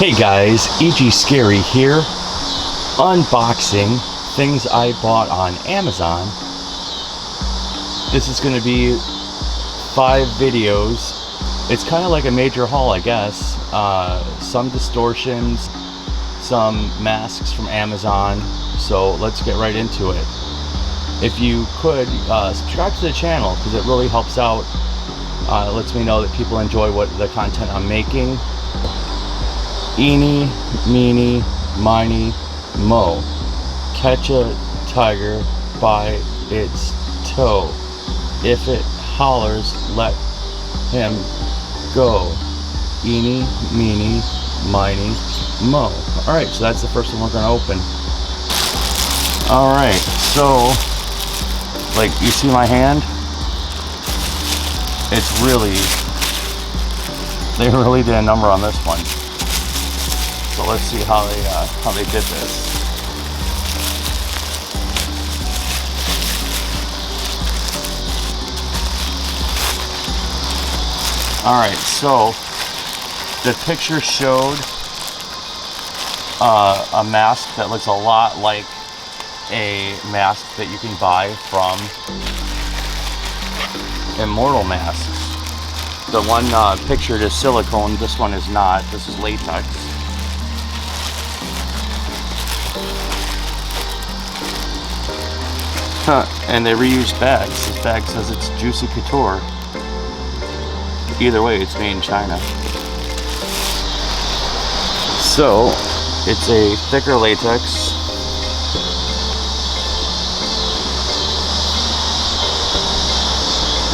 Hey guys, EG Scary here, unboxing things I bought on Amazon. This is going to be 5 videos. It's kind of like a major haul, I guess. Some distortions, some masks from Amazon, so let's get right into it. If you could, subscribe to the channel because it really helps out. It lets me know that people enjoy the content I'm making. Eeny, meeny, miny, mo. Catch a tiger by its toe. If it hollers, let him go. Eeny, meeny, miny, mo. Alright, so that's the first one we're going to open. Alright, so, like, you see my hand? It's really, they really did a number on this one. So let's see how they did this. All right, so the picture showed a mask that looks a lot like a mask that you can buy from Immortal-Masks. The one pictured is silicone. This one is not. This is latex. And they reused bags. This bag says it's Juicy Couture. Either way, it's made in China. So, it's a thicker latex.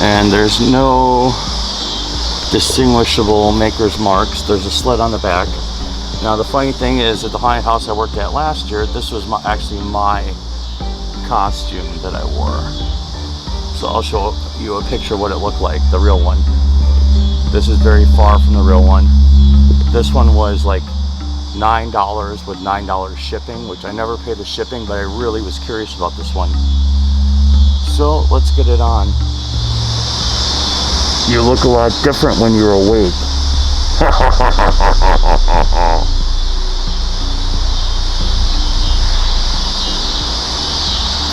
And there's no distinguishable maker's marks. There's a slit on the back. Now, the funny thing is, at the haunted house I worked at last year, this was actually my costume that I wore. So I'll show you a picture of what it looked like, the real one. This is very far from the real one. This one was like $9 with $9 shipping, which I never paid the shipping, but I really was curious about this one. So let's get it on. You look a lot different when you're awake.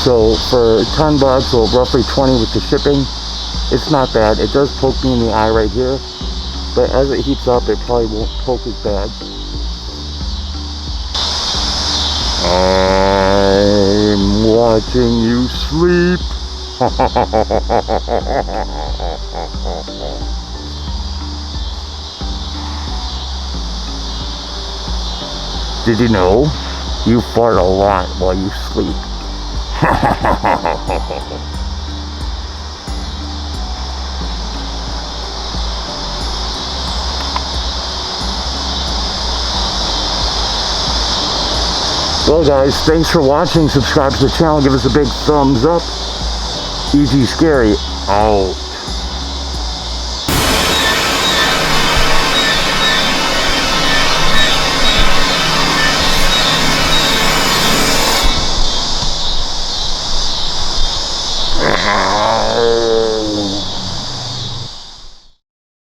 So for 10 bucks, or roughly 20 with the shipping, it's not bad. It does poke me in the eye right here, but as it heats up, it probably won't poke as bad. I'm watching you sleep. Did you know you fart a lot while you sleep? Well guys, thanks for watching. Subscribe to the channel, give us a big thumbs up. EG Scary out.